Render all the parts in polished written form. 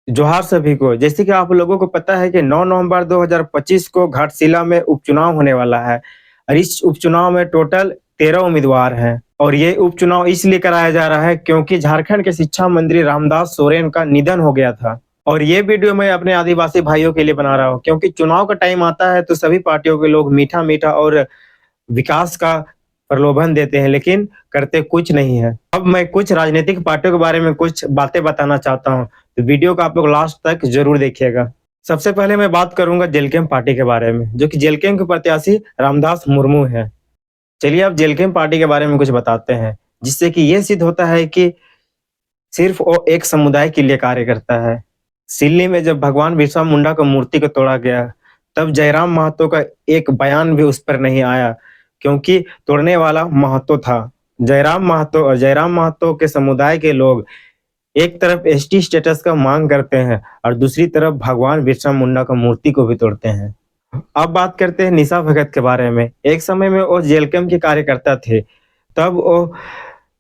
जोहार सभी को। जैसे कि आप लोगों को पता है कि 9 नवंबर 2025 को घाटशिला में उपचुनाव होने वाला है और इस उपचुनाव में टोटल 13 उम्मीदवार हैं और ये उपचुनाव इसलिए कराया जा रहा है क्योंकि झारखंड के शिक्षा मंत्री रामदास सोरेन का निधन हो गया था। और ये वीडियो मैं अपने आदिवासी भाइयों के लिए बना रहा हूँ क्योंकि चुनाव का टाइम आता है तो सभी पार्टियों के लोग मीठा मीठा और विकास का प्रलोभन देते हैं लेकिन करते कुछ नहीं है। अब मैं कुछ राजनीतिक पार्टियों के बारे में कुछ बातें बताना चाहता हूँ, तो वीडियो को आप लोग लास्ट तक जरूर देखिएगा। सबसे पहले मैं बात करूंगा जेलकेम पार्टी के बारे में, जो कि जेलकेम के प्रत्याशी रामदास मुर्मू है। चलिए अब जेलकेम पार्टी के बारे में कुछ बताते हैं, जिससे कि ये सिद्ध होता है कि सिर्फ वो एक समुदाय के लिए कार्य करता है। सिल्ली में जब भगवान बिरसा मुंडा का मूर्ति को तोड़ा गया, तब जयराम महतो का एक बयान भी उस पर नहीं आया क्योंकि तोड़ने वाला महतो था। जयराम महतो और जयराम महतो के समुदाय के लोग एक तरफ एसटी स्टेटस का मांग करते हैं और दूसरी तरफ भगवान बिरसा मुंडा का मूर्ति को भी तोड़ते हैं। अब बात करते हैं निशा भगत के बारे में। एक समय में वो जेल कैंप के कार्यकर्ता थे, तब वो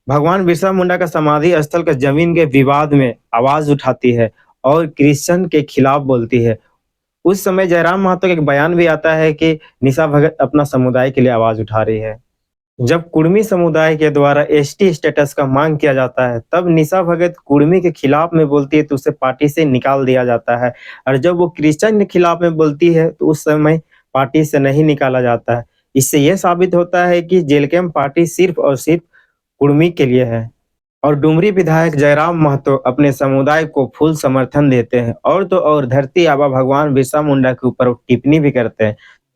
भगवान बिरसा मुंडा का समाधि स्थल का जमीन के विवाद में आवाज उठाती है और क्रिश्चियन के खिलाफ बोलती है। उस समय जयराम महतो का एक बयान भी आता है कि निशा भगत अपना समुदाय के लिए आवाज उठा रही है। जब कुर्मी समुदाय के द्वारा एसटी स्टेटस का मांग किया जाता है, तब निशा भगत कुर्मी के खिलाफ में बोलती है तो उसे पार्टी से निकाल दिया जाता है और जब वो क्रिश्चियन के खिलाफ में बोलती है तो उस समय पार्टी से नहीं निकाला जाता है। इससे यह साबित होता है कि जेल कैंप पार्टी सिर्फ और सिर्फ कुर्मी के लिए है। और डुमरी विधायक जयराम महतो अपने समुदाय को फुल समर्थन देते हैं और तो और धरती आबा भगवान बिरसा मुंडा के ऊपर टिप्पणी भी करते हैं।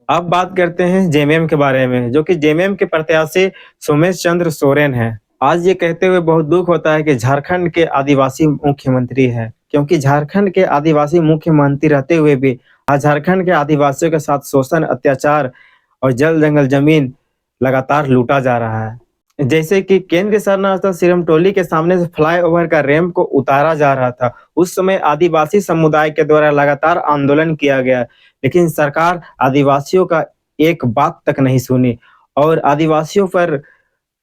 अब बात करते हैं जेएमएम के बारे में, जो कि जेएमएम के प्रत्याशी सोमेश चंद्र सोरेन है। आज ये कहते हुए बहुत दुख होता है कि झारखंड के आदिवासी मुख्यमंत्री है, क्योंकि झारखंड के आदिवासी मुख्यमंत्री रहते हुए भी आज झारखंड के आदिवासियों के साथ शोषण, अत्याचार और जल जंगल जमीन लगातार लूटा जा रहा है। जैसे कि केंद्र सरना स्थल सिरमटोली के सामने से फ्लाईओवर का रैंप को उतारा जा रहा था, उस समय आदिवासी समुदाय के द्वारा लगातार आंदोलन किया गया, लेकिन सरकार आदिवासियों का एक बात तक नहीं सुनी और आदिवासियों पर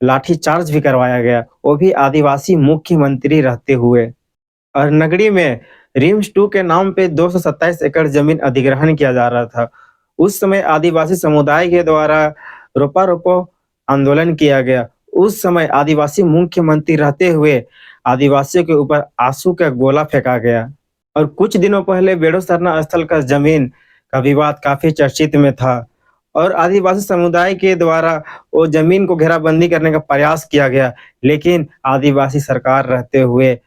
लाठीचार्ज भी करवाया गया, वो भी आदिवासी मुख्यमंत्री रहते हुए। और नगरी में रिम्स 2 के नाम पे 227 एकड़ जमीन अधिग्रहण किया जा रहा था। उस समय आदिवासी समुदाय के द्वारा रोपा रोपो आंदोलन किया गया। उस समय आदिवासी मुख्यमंत्री रहते हुए आदिवासियों के ऊपर आंसू का गोला फेंका गया। और कुछ दिनों पहले बेड़ो सरना स्थल का जमीन का विवाद काफी चर्चित में था और आदिवासी समुदाय के द्वारा वो जमीन को घेराबंदी करने का प्रयास किया गया, लेकिन आदिवासी सरकार रहते हुए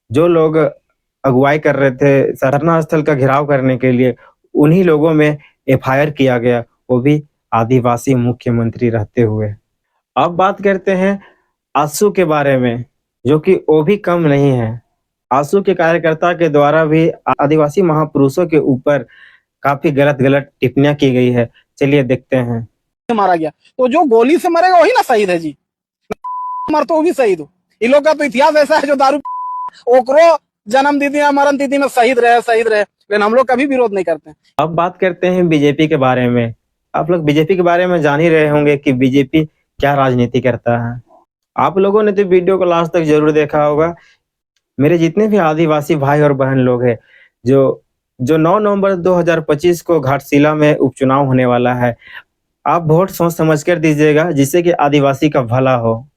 जो लोग अगुवाई कर रहे थे सरना स्थल का घेराव करने के लिए, उन्हीं लोगों में एफआईआर किया गया, वो भी आदिवासी मुख्यमंत्री रहते हुए। अब बात करते हैं आंसू के बारे में, जो कि वो भी कम नहीं है। आंसू के कार्यकर्ता के द्वारा भी आदिवासी महापुरुषों के ऊपर काफी गलत गलत टिप्पणियां की गई है। चलिए देखते हैं। मारा गया तो जो गोली से मरेगा वही ना शहीद है जी, मर तो वो भी शहीद हो। इन लोग का तो इतिहास ऐसा है जो दारू ओकरो जन्म तिथि या मरण तिथि में शहीद रहे, लेकिन हम लोग कभी विरोध नहीं करते। अब बात करते हैं बीजेपी के बारे में। आप लोग बीजेपी के बारे में जान ही रहे होंगे कि बीजेपी क्या राजनीति करता है। आप लोगों ने तो वीडियो को लास्ट तक जरूर देखा होगा। मेरे जितने भी आदिवासी भाई और बहन लोग हैं, जो 9 नवंबर 2025 को घाटशिला में उपचुनाव होने वाला है, आप वोट सोच समझ कर दीजिएगा, जिससे कि आदिवासी का भला हो।